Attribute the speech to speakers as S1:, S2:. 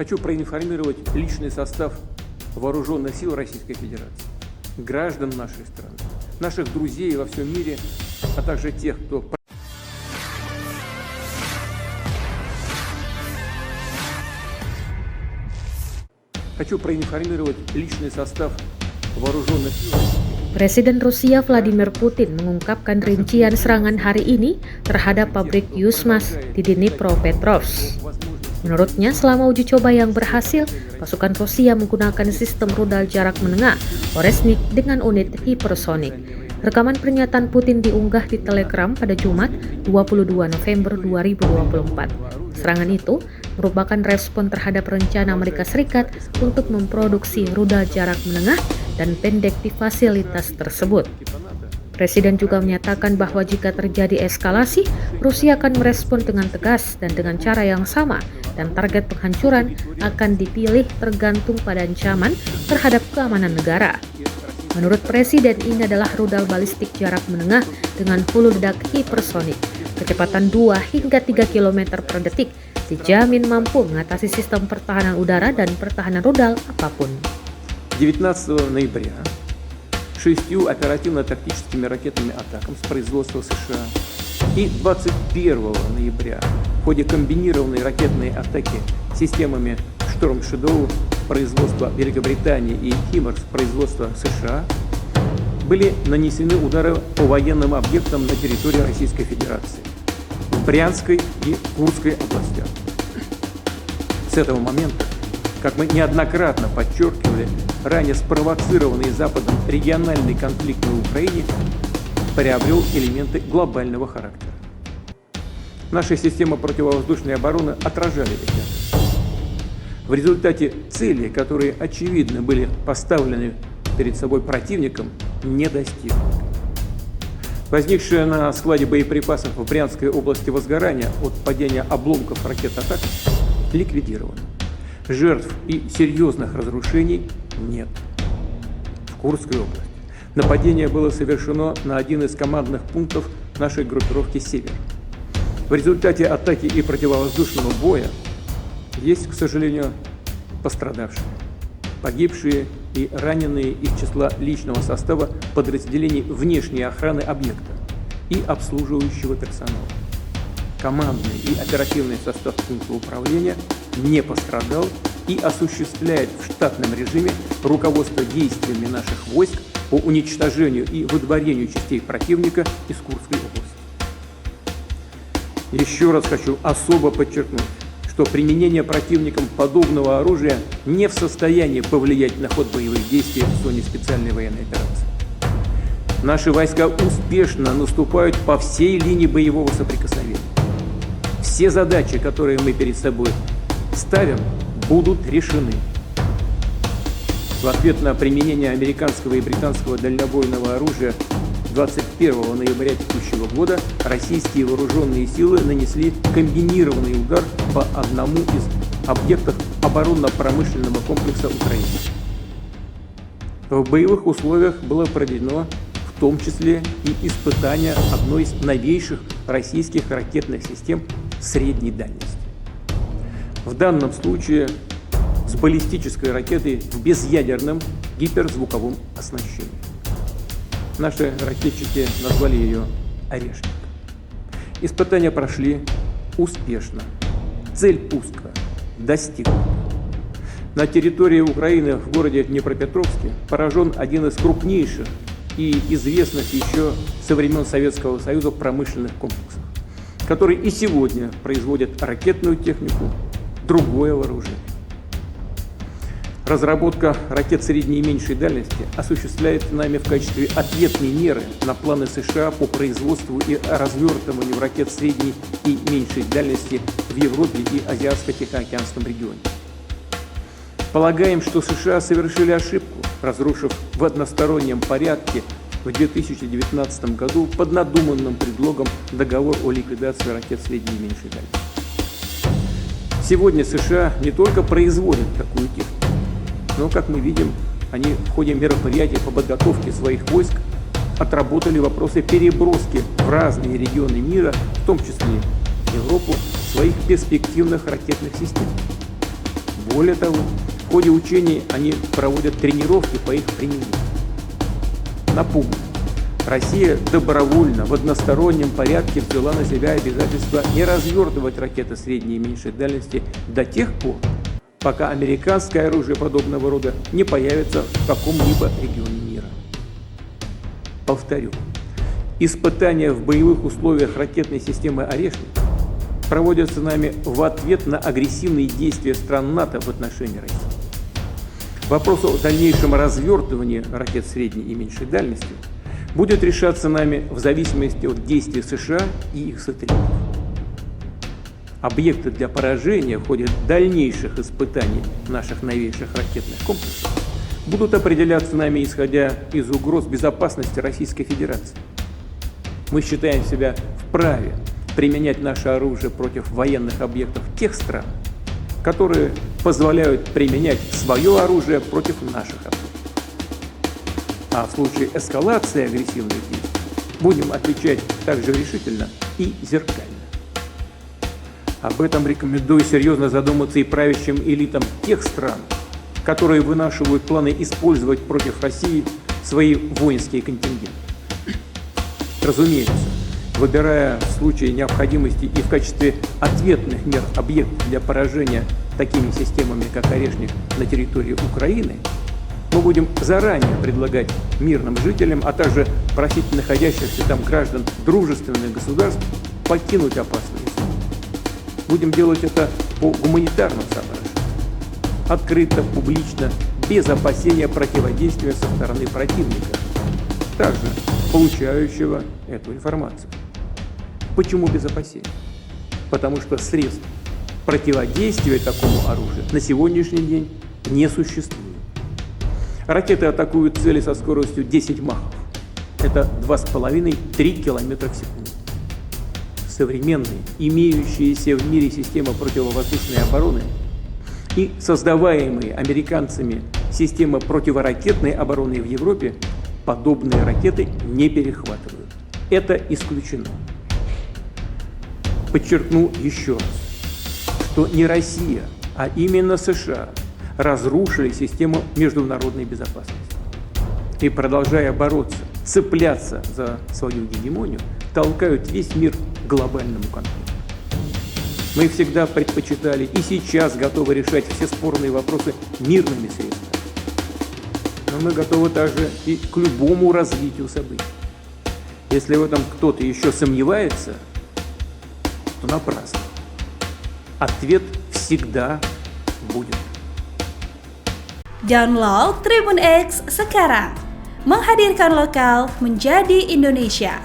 S1: Хочу проинформировать личный состав вооруженных сил Российской Федерации, граждан нашей страны, наших друзей во всем мире, а также тех, кто... Хочу проинформировать личный состав вооруженных сил.
S2: Presiden Rusia Vladimir Putin mengungkapkan rincian serangan hari ini terhadap pabrik Yusmas di Dnipropetrovsk. Menurutnya, selama uji coba yang berhasil, pasukan Rusia menggunakan sistem rudal jarak menengah Oresnik dengan unit hipersonik. Rekaman pernyataan Putin diunggah di Telegram pada Jumat 22 November 2024. Serangan itu merupakan respon terhadap rencana Amerika Serikat untuk memproduksi rudal jarak menengah dan pendek di fasilitas tersebut. Presiden juga menyatakan bahwa jika terjadi eskalasi, Rusia akan merespon dengan tegas dan dengan cara yang sama, dan target penghancuran akan dipilih tergantung pada ancaman terhadap keamanan negara. Menurut Presiden, ini adalah rudal balistik jarak menengah dengan hulu ledak hipersonik, kecepatan 2 hingga 3 km per detik, dijamin mampu mengatasi sistem pertahanan udara dan pertahanan rudal apapun.
S1: 19 ноября 6 оперативно-тактическими ракетными атаками с производства США и 21 ноября в ходе комбинированной ракетной атаки системами Storm Shadow производства Великобритании и HIMARS производства США были нанесены удары по военным объектам на территории Российской Федерации в Брянской и Курской областях. С этого момента, как мы неоднократно подчеркивали, ранее спровоцированный Западом региональный конфликт на Украине приобрел элементы глобального характера. Наши системы противовоздушной обороны отражали эти. В результате цели, которые очевидно были поставлены перед собой противником, не достигнуты. Возникшее на складе боеприпасов в Брянской области возгорание от падения обломков ракет «Атак» ликвидировано. Жертв и серьезных разрушений нет. В Курской области нападение было совершено на один из командных пунктов нашей группировки «Север». В результате атаки и противовоздушного боя есть, к сожалению, пострадавшие, погибшие и раненые из числа личного состава подразделений внешней охраны объекта и обслуживающего персонала. Командный и оперативный состав пункта управления не пострадал и осуществляет в штатном режиме руководство действиями наших войск по уничтожению и выдворению частей противника из Курской области. Еще раз хочу особо подчеркнуть, что применение противником подобного оружия не в состоянии повлиять на ход боевых действий в зоне специальной военной операции. Наши войска успешно наступают по всей линии боевого соприкосновения. Все задачи, которые мы перед собой ставим, будут решены. В ответ на применение американского и британского дальнобойного оружия 21 ноября текущего года российские вооруженные силы нанесли комбинированный удар по одному из объектов оборонно-промышленного комплекса Украины. В боевых условиях было проведено в том числе и испытание одной из новейших российских ракетных систем средней дальности. В данном случае с баллистической ракетой в безъядерном гиперзвуковом оснащении. Наши ракетчики назвали ее «Орешник». Испытания прошли успешно. Цель пуска достигнута. На территории Украины в городе Днепропетровске поражен один из крупнейших и известных еще со времен Советского Союза промышленных комплексов, который и сегодня производит ракетную технику, другое вооружение. Разработка ракет средней и меньшей дальности осуществляется нами в качестве ответной меры на планы США по производству и развертыванию ракет средней и меньшей дальности в Европе и Азиатско-Тихоокеанском регионе. Полагаем, что США совершили ошибку, разрушив в одностороннем порядке в 2019 году под надуманным предлогом договор о ликвидации ракет средней и меньшей дальности. Сегодня США не только производят такую технику, но, как мы видим, они в ходе мероприятий по подготовке своих войск отработали вопросы переброски в разные регионы мира, в том числе в Европу, своих перспективных ракетных систем. Более того, в ходе учений они проводят тренировки по их применению. Напомню, Россия добровольно в одностороннем порядке взяла на себя обязательство не развертывать ракеты средней и меньшей дальности до тех пор, пока американское оружие подобного рода не появится в каком-либо регионе мира. Повторю, испытания в боевых условиях ракетной системы «Орешник» проводятся нами в ответ на агрессивные действия стран НАТО в отношении России. Вопрос о дальнейшем развертывании ракет средней и меньшей дальности будет решаться нами в зависимости от действий США и их сателлитов. Объекты для поражения в ходе дальнейших испытаний наших новейших ракетных комплексов будут определяться нами, исходя из угроз безопасности Российской Федерации. Мы считаем себя вправе применять наше оружие против военных объектов тех стран, которые позволяют применять свое оружие против наших объектов. А в случае эскалации агрессивных действий будем отвечать также решительно и зеркально. Об этом рекомендую серьезно задуматься и правящим элитам тех стран, которые вынашивают планы использовать против России свои воинские контингенты. Разумеется, выбирая в случае необходимости и в качестве ответных мер объект для поражения такими системами, как «Орешник» на территории Украины, мы будем заранее предлагать мирным жителям, а также просить находящихся там граждан дружественных государств покинуть опасные зоны. Будем делать это по гуманитарным соображениям, открыто, публично, без опасения противодействия со стороны противника, также получающего эту информацию. Почему без опасения? Потому что средств противодействия такому оружию на сегодняшний день не существует. Ракеты атакуют цели со скоростью 10 махов. Это 2,5-3 км в секунду. Современные, имеющиеся в мире системы противовоздушной обороны и создаваемые американцами системы противоракетной обороны в Европе подобные ракеты не перехватывают. Это исключено. Подчеркну еще раз, что не Россия, а именно США разрушили систему международной безопасности. И, продолжая бороться, цепляться за свою гегемонию, толкают весь мир к глобальному конфликту. Мы всегда предпочитали и сейчас готовы решать все спорные вопросы мирными средствами. Но мы готовы также и к любому развитию событий. Если в этом кто-то еще сомневается, то напрасно. Ответ всегда будет.
S3: Download Tribun X sekarang, menghadirkan lokal menjadi Indonesia.